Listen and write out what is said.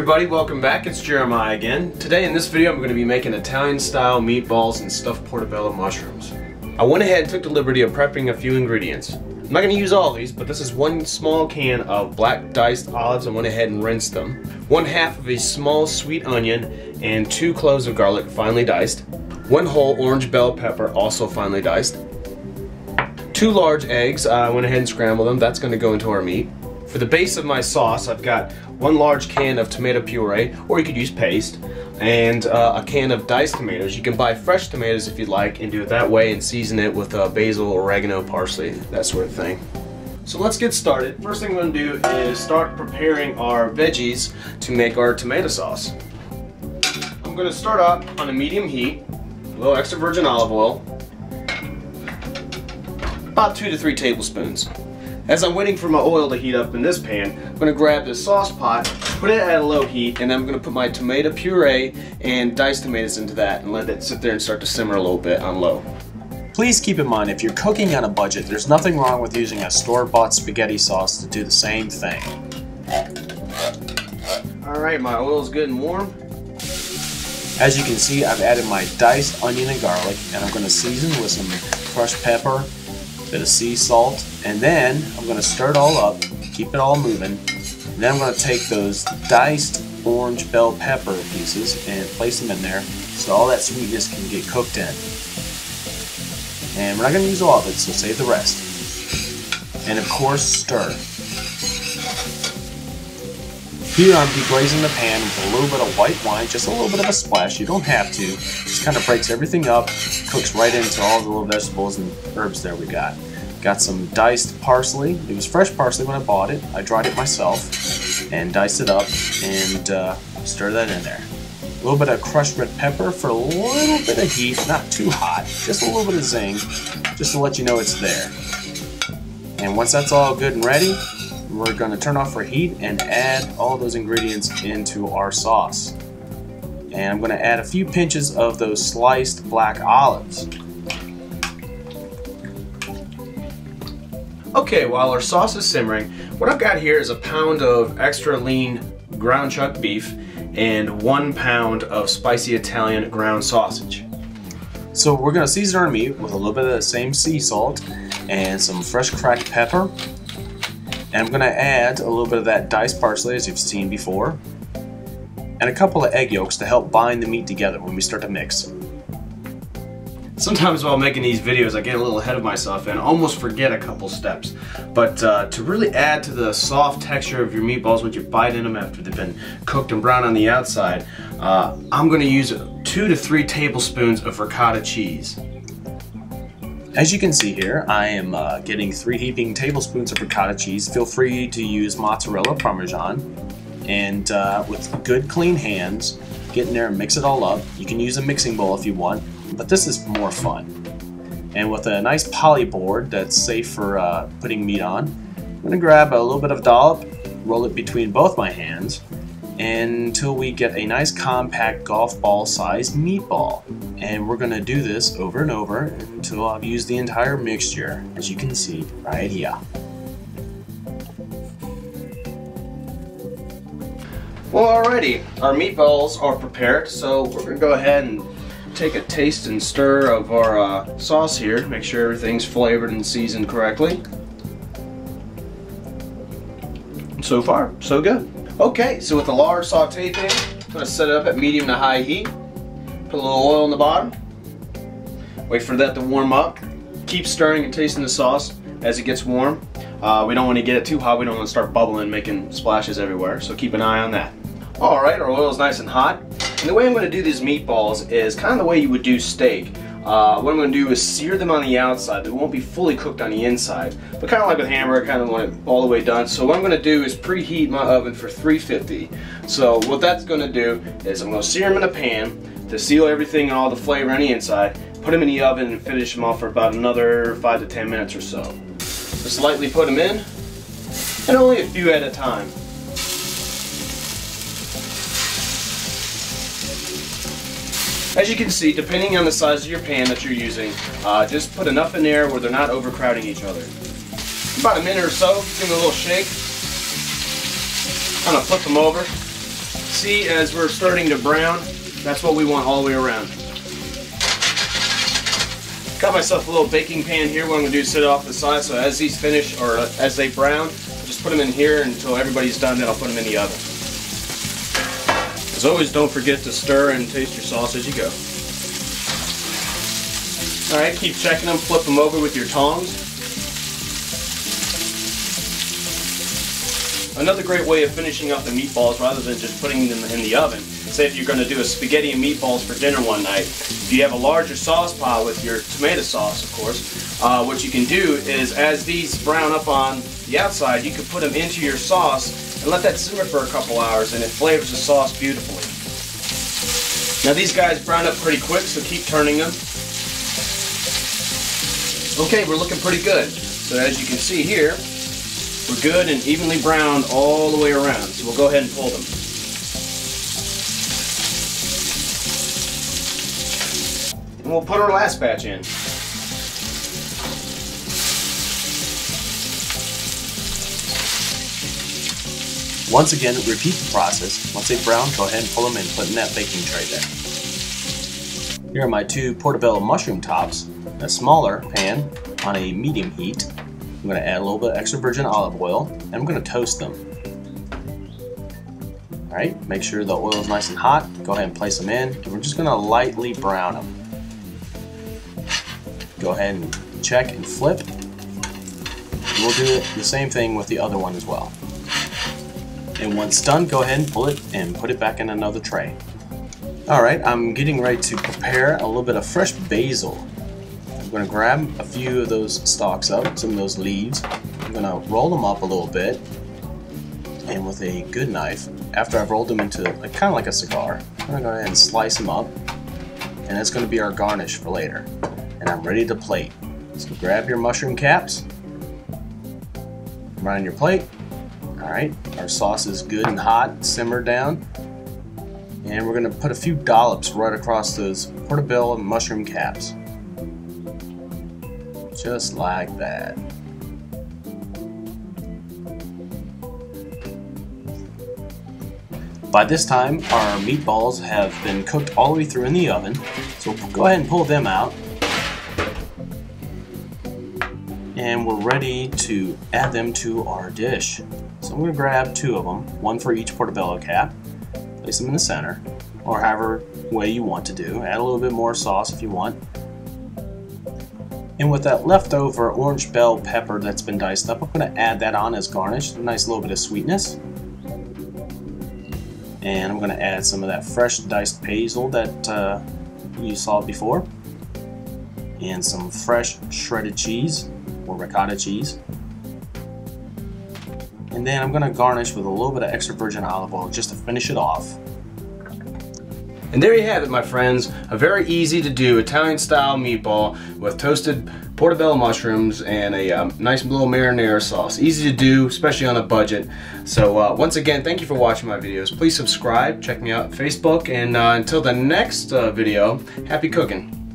everybody, welcome back. It's Jeremiah again. Today in this video I'm going to be making Italian style meatballs and stuffed portobello mushrooms. I went ahead and took the liberty of prepping a few ingredients. I'm not going to use all these, but this is one small can of black diced olives. I went ahead and rinsed them. 1/2 of a small sweet onion and 2 cloves of garlic finely diced. 1 whole orange bell pepper also finely diced. 2 large eggs, I went ahead and scrambled them. That's going to go into our meat. For the base of my sauce, I've got 1 large can of tomato puree, or you could use paste, and a can of diced tomatoes. You can buy fresh tomatoes if you'd like and do it that way and season it with basil, oregano, parsley, that sort of thing. So let's get started. First thing I'm going to do is start preparing our veggies to make our tomato sauce. I'm going to start out on a medium heat, a little extra virgin olive oil, about 2 to 3 tablespoons. As I'm waiting for my oil to heat up in this pan, I'm going to grab this sauce pot, put it at a low heat, and then I'm going to put my tomato puree and diced tomatoes into that and let it sit there and start to simmer a little bit on low. Please keep in mind, if you're cooking on a budget, there's nothing wrong with using a store-bought spaghetti sauce to do the same thing. Alright, my oil's good and warm. As you can see, I've added my diced onion and garlic, and I'm going to season with some crushed pepper, a bit of sea salt, and then I'm going to stir it all up, keep it all moving, and then I'm going to take those diced orange bell pepper pieces and place them in there so all that sweetness can get cooked in. And we're not going to use all of it, so save the rest. And of course, stir. Here I'm deglazing the pan with a little bit of white wine, just a little bit of a splash. You don't have to. Just kind of breaks everything up, cooks right into all the little vegetables and herbs there we got. Got some diced parsley. It was fresh parsley when I bought it. I dried it myself and diced it up and stir that in there. A little bit of crushed red pepper for a little bit of heat, not too hot, just a little bit of zing, just to let you know it's there. And once that's all good and ready, we're going to turn off our heat and add all those ingredients into our sauce. And I'm going to add a few pinches of those sliced black olives. Okay, while our sauce is simmering, what I've got here is 1 pound of extra lean ground chuck beef and 1 pound of spicy Italian ground sausage. So we're going to season our meat with a little bit of the same sea salt and some fresh cracked pepper. And I'm going to add a little bit of that diced parsley, as you've seen before, and a couple of egg yolks to help bind the meat together when we start to mix. Sometimes while making these videos I get a little ahead of myself and almost forget a couple steps. But to really add to the soft texture of your meatballs when you bite in them after they've been cooked and brown on the outside, I'm going to use 2 to 3 tablespoons of ricotta cheese. As you can see here, I am getting 3 heaping tablespoons of ricotta cheese. Feel free to use mozzarella parmesan. And with good clean hands, get in there and mix it all up. You can use a mixing bowl if you want, but this is more fun. And with a nice poly board that's safe for putting meat on, I'm going to grab a little bit of dollop, roll it between both my hands, until we get a nice compact golf ball sized meatball. And we're going to do this over and over until I've used the entire mixture, as you can see right here. Well, alrighty, our meatballs are prepared, so we're going to go ahead and take a taste and stir of our sauce here, make sure everything's flavored and seasoned correctly. So far, so good. Okay, so with a large saute pan, I'm going to set it up at medium to high heat. Put a little oil in the bottom. Wait for that to warm up. Keep stirring and tasting the sauce as it gets warm. We don't want to get it too hot. We don't want to start bubbling, making splashes everywhere. So keep an eye on that. Alright, our oil is nice and hot. And the way I'm going to do these meatballs is kind of the way you would do steak. What I'm going to do is sear them on the outside. They won't be fully cooked on the inside. But kind of like with hamburger, I kind of want it all the way done. So what I'm going to do is preheat my oven for 350. So what that's going to do is I'm going to sear them in a pan to seal everything and all the flavor on the inside. Put them in the oven and finish them off for about another 5 to 10 minutes or so. Just lightly put them in, and only a few at a time. As you can see, depending on the size of your pan that you're using, just put enough in there where they're not overcrowding each other. About a minute or so, give them a little shake. Kind of flip them over. See, as we're starting to brown, that's what we want all the way around. Got myself a little baking pan here. What I'm going to do is set it off to the side, so as these finish, or as they brown, I'll just put them in here until everybody's done, then I'll put them in the oven. As always, don't forget to stir and taste your sauce as you go. Alright, keep checking them, flip them over with your tongs. Another great way of finishing up the meatballs rather than just putting them in the oven, say if you're going to do a spaghetti and meatballs for dinner one night, if you have a larger sauce pile with your tomato sauce, of course, what you can do is as these brown up on the outside, you can put them into your sauce and let that simmer for a couple hours, and it flavors the sauce beautifully. Now these guys brown up pretty quick, so keep turning them. Okay, we're looking pretty good. So as you can see here, we're good and evenly browned all the way around. So we'll go ahead and pull them. And we'll put our last batch in. Once again, repeat the process. Once they brown, go ahead and pull them and put in that baking tray there. Here are my 2 portobello mushroom tops, a smaller pan on a medium heat. I'm going to add a little bit of extra virgin olive oil, and I'm going to toast them. Alright, make sure the oil is nice and hot. Go ahead and place them in, and we're just going to lightly brown them. Go ahead and check and flip. We'll do the same thing with the other one as well. And once done, go ahead and pull it and put it back in another tray. Alright, I'm getting ready to prepare a little bit of fresh basil. I'm going to grab a few of those stalks up, some of those leaves. I'm going to roll them up a little bit, and with a good knife, after I've rolled them into kind of like a cigar, I'm going to go ahead and slice them up, and that's going to be our garnish for later. And I'm ready to plate. So grab your mushroom caps, right on your plate. Alright, our sauce is good and hot, simmered down, and we're going to put a few dollops right across those portobello mushroom caps. Just like that. By this time, our meatballs have been cooked all the way through in the oven, so go ahead and pull them out. And we're ready to add them to our dish. So I'm going to grab 2 of them, one for each portobello cap, place them in the center, or however way you want to do. Add a little bit more sauce if you want. And with that leftover orange bell pepper that's been diced up, I'm going to add that on as garnish, a nice little bit of sweetness. And I'm going to add some of that fresh diced basil that you saw before, and some fresh shredded cheese or ricotta cheese. And then I'm going to garnish with a little bit of extra virgin olive oil just to finish it off. And there you have it, my friends, a very easy to do Italian style meatball with toasted portobello mushrooms and a nice little marinara sauce. Easy to do, especially on a budget. So once again, thank you for watching my videos. Please subscribe, check me out on Facebook, and until the next video, happy cooking.